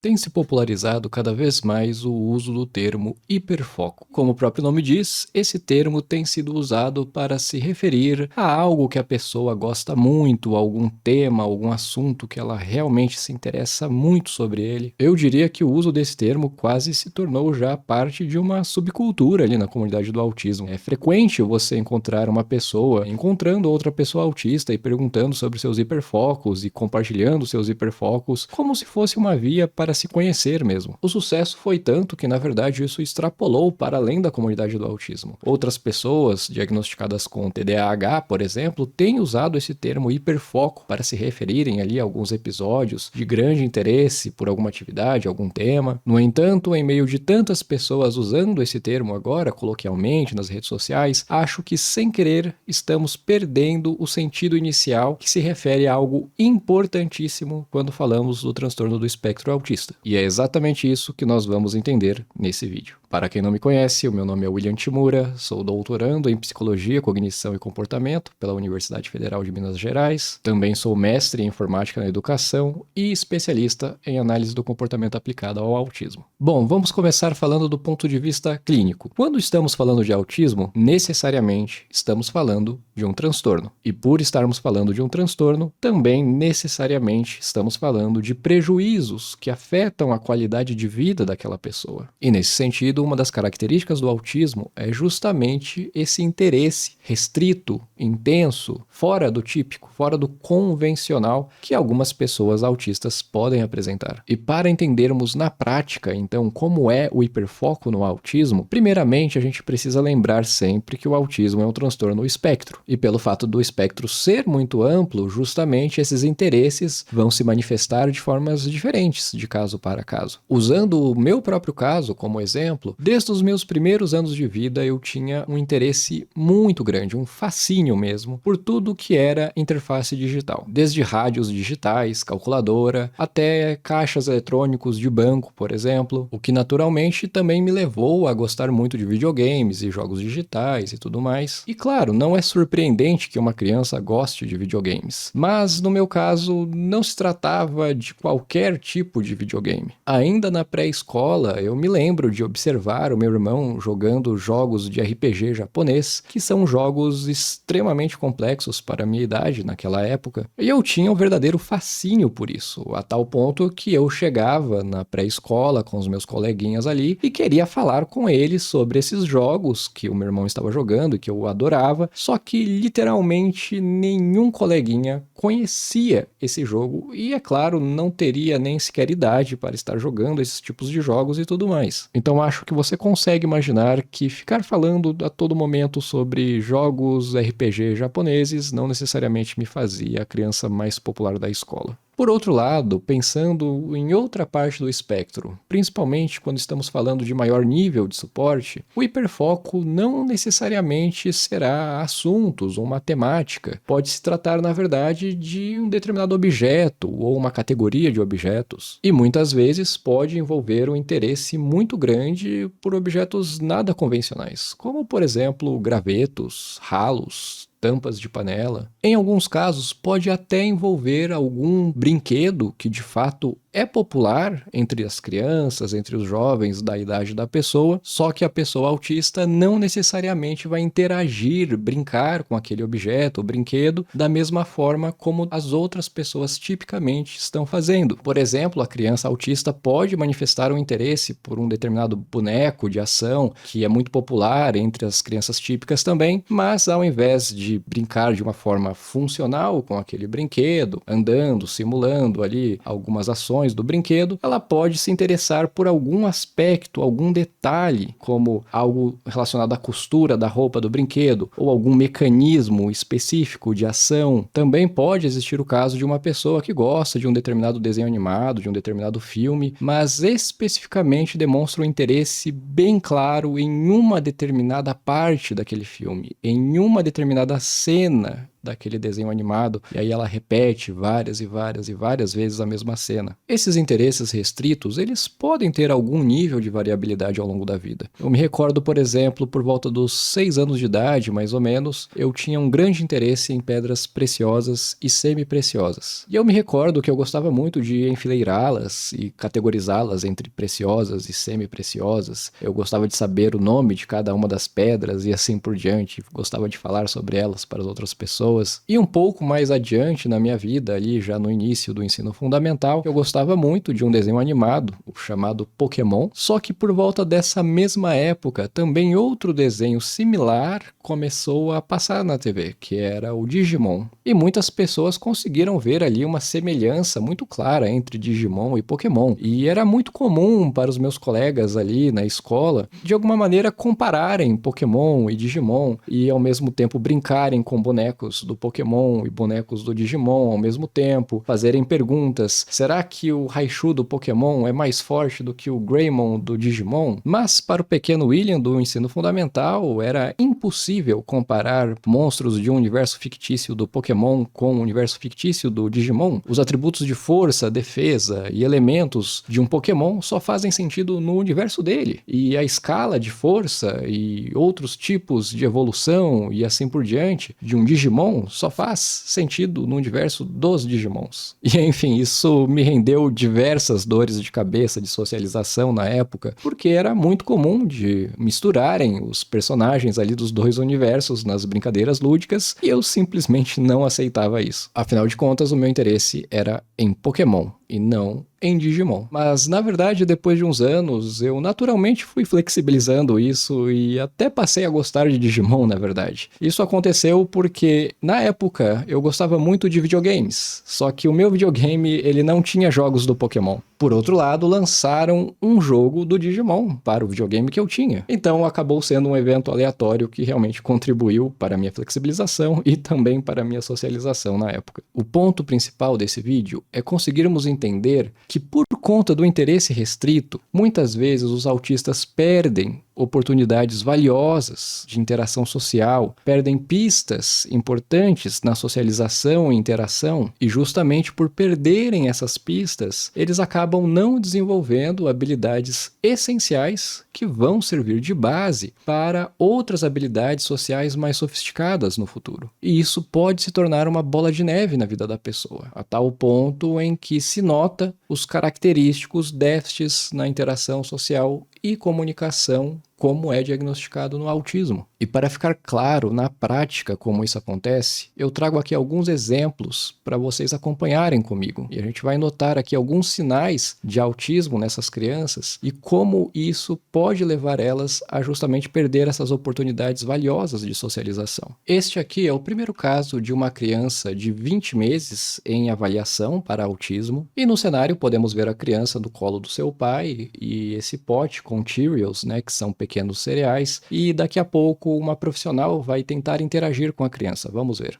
Tem se popularizado cada vez mais o uso do termo hiperfoco. Como o próprio nome diz, esse termo tem sido usado para se referir a algo que a pessoa gosta muito, algum tema, algum assunto que ela realmente se interessa muito sobre ele. Eu diria que o uso desse termo quase se tornou já parte de uma subcultura ali na comunidade do autismo. É frequente você encontrar uma pessoa encontrando outra pessoa autista e perguntando sobre seus hiperfocos e compartilhando seus hiperfocos como se fosse uma via para se conhecer mesmo. O sucesso foi tanto que, na verdade, isso extrapolou para além da comunidade do autismo. Outras pessoas diagnosticadas com TDAH, por exemplo, têm usado esse termo hiperfoco para se referirem ali a alguns episódios de grande interesse por alguma atividade, algum tema. No entanto, em meio de tantas pessoas usando esse termo agora, coloquialmente, nas redes sociais, acho que, sem querer, estamos perdendo o sentido inicial que se refere a algo importantíssimo quando falamos do transtorno do espectro autista. E é exatamente isso que nós vamos entender nesse vídeo. Para quem não me conhece, o meu nome é William Timura, sou doutorando em Psicologia, Cognição e Comportamento pela Universidade Federal de Minas Gerais. Também sou mestre em Informática na Educação e especialista em Análise do Comportamento aplicado ao autismo. Bom, vamos começar falando do ponto de vista clínico. Quando estamos falando de autismo, necessariamente estamos falando de um transtorno. E por estarmos falando de um transtorno, também necessariamente estamos falando de prejuízos que afetam a qualidade de vida daquela pessoa. E nesse sentido, uma das características do autismo é justamente esse interesse restrito, intenso, fora do típico, fora do convencional que algumas pessoas autistas podem apresentar. E para entendermos na prática, então, como é o hiperfoco no autismo, primeiramente a gente precisa lembrar sempre que o autismo é um transtorno espectro. E pelo fato do espectro ser muito amplo, justamente esses interesses vão se manifestar de formas diferentes de caso para caso. Usando o meu próprio caso como exemplo, desde os meus primeiros anos de vida eu tinha um interesse muito grande, um fascínio mesmo, por tudo que era interface digital. Desde rádios digitais, calculadora, até caixas eletrônicos de banco, por exemplo, o que naturalmente também me levou a gostar muito de videogames e jogos digitais e tudo mais. E claro, não é surpreendente que uma criança goste de videogames, mas no meu caso não se tratava de qualquer tipo de videogame. Ainda na pré-escola, eu me lembro de observar o meu irmão jogando jogos de RPG japonês, que são jogos extremamente complexos para a minha idade naquela época, e eu tinha um verdadeiro fascínio por isso, a tal ponto que eu chegava na pré-escola com os meus coleguinhas ali e queria falar com eles sobre esses jogos que o meu irmão estava jogando e que eu adorava, só que literalmente nenhum coleguinha conhecia esse jogo e, é claro, não teria nem sequer idade para estar jogando esses tipos de jogos e tudo mais. Então acho que você consegue imaginar que ficar falando a todo momento sobre jogos RPG japoneses não necessariamente me fazia a criança mais popular da escola. Por outro lado, pensando em outra parte do espectro, principalmente quando estamos falando de maior nível de suporte, o hiperfoco não necessariamente será assuntos ou uma temática. Pode se tratar, na verdade, de um determinado objeto ou uma categoria de objetos. E muitas vezes pode envolver um interesse muito grande por objetos nada convencionais, como, por exemplo, gravetos, ralos, tampas de panela. Em alguns casos, pode até envolver algum brinquedo que de fato é popular entre as crianças, entre os jovens da idade da pessoa, só que a pessoa autista não necessariamente vai interagir, brincar com aquele objeto ou brinquedo da mesma forma como as outras pessoas tipicamente estão fazendo. Por exemplo, a criança autista pode manifestar um interesse por um determinado boneco de ação que é muito popular entre as crianças típicas também, mas ao invés de brincar de uma forma funcional com aquele brinquedo, andando, simulando ali algumas ações do brinquedo, ela pode se interessar por algum aspecto, algum detalhe, como algo relacionado à costura da roupa do brinquedo, ou algum mecanismo específico de ação. Também pode existir o caso de uma pessoa que gosta de um determinado desenho animado, de um determinado filme, mas especificamente demonstra um interesse bem claro em uma determinada parte daquele filme, em uma determinada cena daquele desenho animado, e aí ela repete várias e várias e várias vezes a mesma cena. Esses interesses restritos, eles podem ter algum nível de variabilidade ao longo da vida. Eu me recordo, por exemplo, por volta dos 6 anos de idade, mais ou menos, eu tinha um grande interesse em pedras preciosas e semi-preciosas. E eu me recordo que eu gostava muito de enfileirá-las e categorizá-las entre preciosas e semi-preciosas. Eu gostava de saber o nome de cada uma das pedras e assim por diante. Gostava de falar sobre elas para as outras pessoas. E um pouco mais adiante na minha vida, ali já no início do ensino fundamental, eu gostava muito de um desenho animado, o chamado Pokémon. Só que por volta dessa mesma época, também outro desenho similar começou a passar na TV, que era o Digimon. E muitas pessoas conseguiram ver ali uma semelhança muito clara entre Digimon e Pokémon. E era muito comum para os meus colegas ali na escola, de alguma maneira, compararem Pokémon e Digimon e ao mesmo tempo brincarem com bonecos do Pokémon e bonecos do Digimon ao mesmo tempo, fazerem perguntas: será que o Raichu do Pokémon é mais forte do que o Greymon do Digimon? Mas para o pequeno William do ensino fundamental era impossível comparar monstros de um universo fictício do Pokémon com o universo fictício do Digimon. Os atributos de força, defesa e elementos de um Pokémon só fazem sentido no universo dele, e a escala de força e outros tipos de evolução e assim por diante de um Digimon só faz sentido no universo dos Digimons. E enfim, isso me rendeu diversas dores de cabeça de socialização na época, porque era muito comum de misturarem os personagens ali dos dois universos nas brincadeiras lúdicas, e eu simplesmente não aceitava isso. Afinal de contas, o meu interesse era em Pokémon e não em Digimon. Mas, na verdade, depois de uns anos, eu naturalmente fui flexibilizando isso e até passei a gostar de Digimon, na verdade. Isso aconteceu porque, na época, eu gostava muito de videogames, só que o meu videogame, ele não tinha jogos do Pokémon. Por outro lado, lançaram um jogo do Digimon para o videogame que eu tinha. Então, acabou sendo um evento aleatório que realmente contribuiu para a minha flexibilização e também para a minha socialização na época. O ponto principal desse vídeo é conseguirmos entender que, por conta do interesse restrito, muitas vezes os autistas perdem oportunidades valiosas de interação social, perdem pistas importantes na socialização e interação, e justamente por perderem essas pistas, eles acabam não desenvolvendo habilidades essenciais que vão servir de base para outras habilidades sociais mais sofisticadas no futuro. E isso pode se tornar uma bola de neve na vida da pessoa, a tal ponto em que se nota os característicos déficits na interação social e comunicação, como é diagnosticado no autismo. E para ficar claro na prática como isso acontece, eu trago aqui alguns exemplos para vocês acompanharem comigo. E a gente vai notar aqui alguns sinais de autismo nessas crianças e como isso pode levar elas a justamente perder essas oportunidades valiosas de socialização. Este aqui é o primeiro caso de uma criança de 20 meses em avaliação para autismo. E no cenário podemos ver a criança no colo do seu pai e esse pote com Cheerios, né, que são pequenos cereais, e daqui a pouco uma profissional vai tentar interagir com a criança. Vamos ver.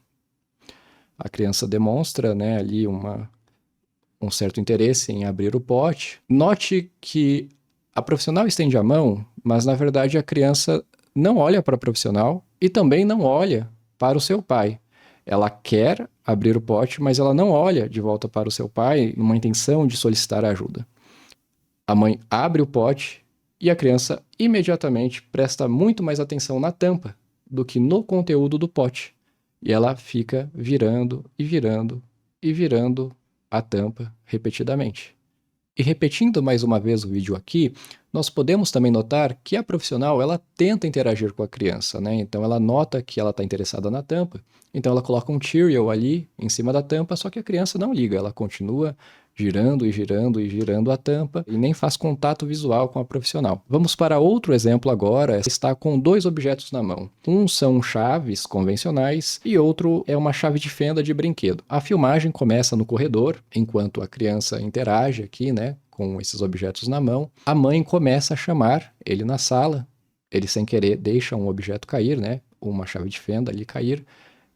A criança demonstra, né, ali um certo interesse em abrir o pote. Note que a profissional estende a mão, mas na verdade a criança não olha para a profissional e também não olha para o seu pai. Ela quer abrir o pote, mas ela não olha de volta para o seu pai numa intenção de solicitar ajuda. A mãe abre o pote e a criança imediatamente presta muito mais atenção na tampa do que no conteúdo do pote. E ela fica virando e virando e virando a tampa repetidamente. E repetindo mais uma vez o vídeo aqui, nós podemos também notar que a profissional ela tenta interagir com a criança, né? Então ela nota que ela está interessada na tampa, então ela coloca um Cheerio ali em cima da tampa, só que a criança não liga, ela continua girando e girando e girando a tampa e nem faz contato visual com a profissional. Vamos para outro exemplo agora, está com dois objetos na mão. Um são chaves convencionais e outro é uma chave de fenda de brinquedo. A filmagem começa no corredor, enquanto a criança interage aqui, né, com esses objetos na mão. A mãe começa a chamar ele na sala, ele sem querer deixa um objeto cair, né, uma chave de fenda ali cair,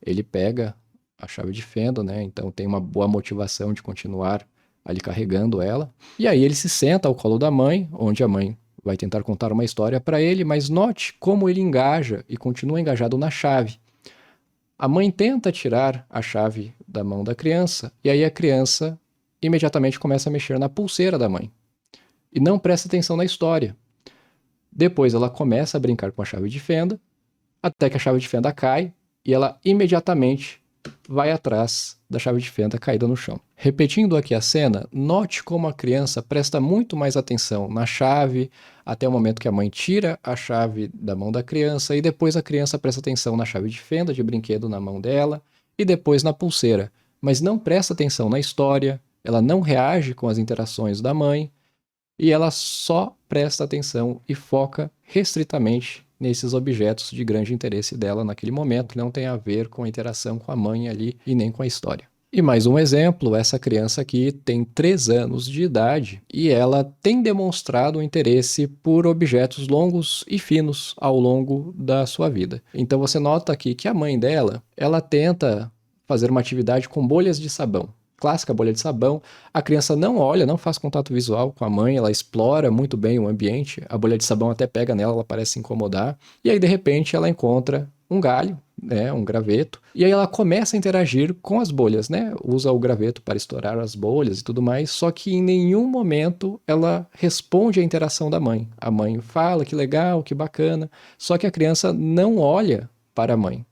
ele pega a chave de fenda, né, então tem uma boa motivação de continuar ali carregando ela. E aí ele se senta ao colo da mãe, onde a mãe vai tentar contar uma história para ele, mas note como ele engaja e continua engajado na chave. A mãe tenta tirar a chave da mão da criança e aí a criança imediatamente começa a mexer na pulseira da mãe e não presta atenção na história. Depois ela começa a brincar com a chave de fenda, até que a chave de fenda cai e ela imediatamente vai atrás da chave de fenda caída no chão. Repetindo aqui a cena, note como a criança presta muito mais atenção na chave, até o momento que a mãe tira a chave da mão da criança, e depois a criança presta atenção na chave de fenda de brinquedo na mão dela, e depois na pulseira, mas não presta atenção na história, ela não reage com as interações da mãe, e ela só presta atenção e foca restritamente nesses objetos de grande interesse dela naquele momento, que não tem a ver com a interação com a mãe ali e nem com a história. E mais um exemplo, essa criança aqui tem 3 anos de idade e ela tem demonstrado um interesse por objetos longos e finos ao longo da sua vida. Então você nota aqui que a mãe dela, ela tenta fazer uma atividade com bolhas de sabão. Clássica bolha de sabão, a criança não olha, não faz contato visual com a mãe, ela explora muito bem o ambiente, a bolha de sabão até pega nela, ela parece se incomodar, e aí de repente ela encontra um galho, né, um graveto, e aí ela começa a interagir com as bolhas, né, usa o graveto para estourar as bolhas e tudo mais, só que em nenhum momento ela responde à interação da mãe. A mãe fala que legal, que bacana, só que a criança não olha para a mãe,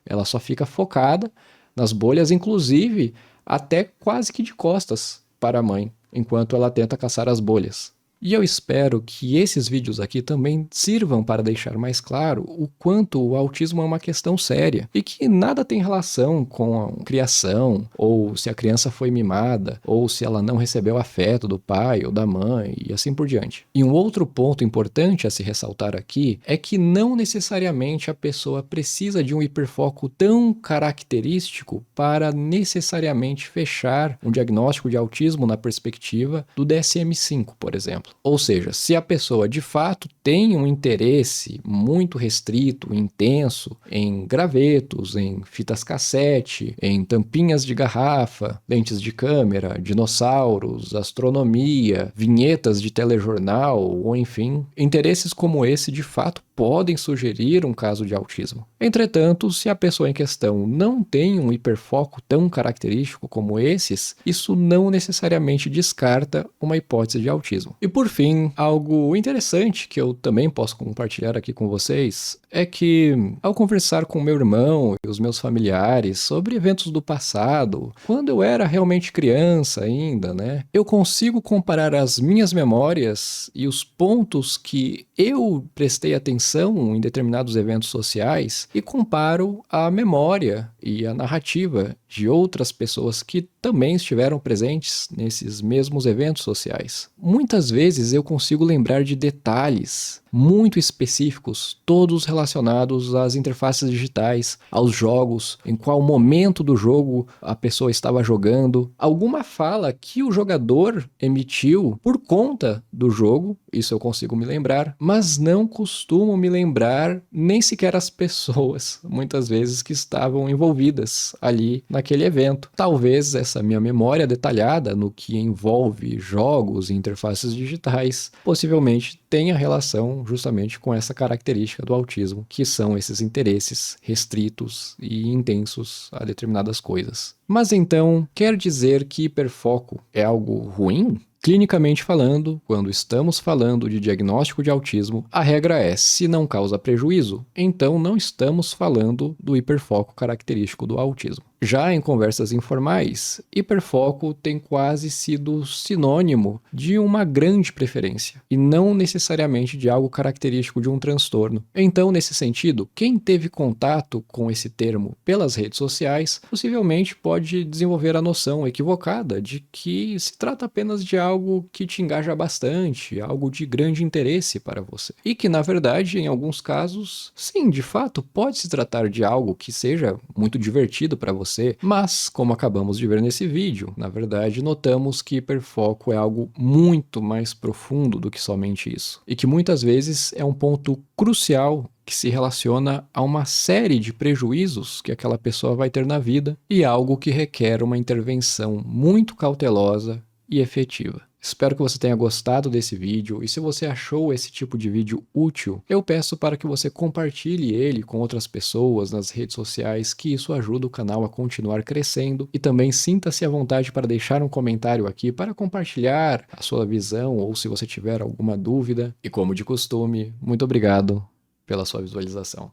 ela só fica focada nas bolhas, inclusive até quase que de costas para a mãe, enquanto ela tenta caçar as bolhas. E eu espero que esses vídeos aqui também sirvam para deixar mais claro o quanto o autismo é uma questão séria e que nada tem relação com a criação, ou se a criança foi mimada, ou se ela não recebeu afeto do pai ou da mãe e assim por diante. E um outro ponto importante a se ressaltar aqui é que não necessariamente a pessoa precisa de um hiperfoco tão característico para necessariamente fechar um diagnóstico de autismo na perspectiva do DSM-5, por exemplo. Ou seja, se a pessoa de fato tem um interesse muito restrito, intenso, em gravetos, em fitas cassete, em tampinhas de garrafa, lentes de câmera, dinossauros, astronomia, vinhetas de telejornal, ou enfim, interesses como esse de fato podem sugerir um caso de autismo. Entretanto, se a pessoa em questão não tem um hiperfoco tão característico como esses, isso não necessariamente descarta uma hipótese de autismo. E por fim, algo interessante que eu também posso compartilhar aqui com vocês é que, ao conversar com meu irmão e os meus familiares sobre eventos do passado, quando eu era realmente criança ainda, né, eu consigo comparar as minhas memórias e os pontos que eu prestei atenção em determinados eventos sociais e comparo a memória e a narrativa de outras pessoas que também estiveram presentes nesses mesmos eventos sociais. Muitas vezes eu consigo lembrar de detalhes muito específicos, todos relacionados às interfaces digitais, aos jogos, em qual momento do jogo a pessoa estava jogando, alguma fala que o jogador emitiu por conta do jogo, isso eu consigo me lembrar, mas não costumo me lembrar nem sequer as pessoas, muitas vezes, que estavam envolvidas ali naquele evento. Talvez essa minha memória detalhada no que envolve jogos e interfaces digitais possivelmente tenha relação justamente com essa característica do autismo, que são esses interesses restritos e intensos a determinadas coisas. Mas então, quer dizer que hiperfoco é algo ruim? Clinicamente falando, quando estamos falando de diagnóstico de autismo, a regra é: se não causa prejuízo, então não estamos falando do hiperfoco característico do autismo. Já em conversas informais, hiperfoco tem quase sido sinônimo de uma grande preferência, e não necessariamente de algo característico de um transtorno. Então, nesse sentido, quem teve contato com esse termo pelas redes sociais, possivelmente pode desenvolver a noção equivocada de que se trata apenas de algo que te engaja bastante, algo de grande interesse para você. E que, na verdade, em alguns casos, sim, de fato, pode se tratar de algo que seja muito divertido para você, mas, como acabamos de ver nesse vídeo, na verdade, notamos que hiperfoco é algo muito mais profundo do que somente isso. E que muitas vezes é um ponto crucial que se relaciona a uma série de prejuízos que aquela pessoa vai ter na vida e algo que requer uma intervenção muito cautelosa e efetiva. Espero que você tenha gostado desse vídeo e se você achou esse tipo de vídeo útil, eu peço para que você compartilhe ele com outras pessoas nas redes sociais, que isso ajuda o canal a continuar crescendo, e também sinta-se à vontade para deixar um comentário aqui para compartilhar a sua visão ou se você tiver alguma dúvida. E como de costume, muito obrigado pela sua visualização.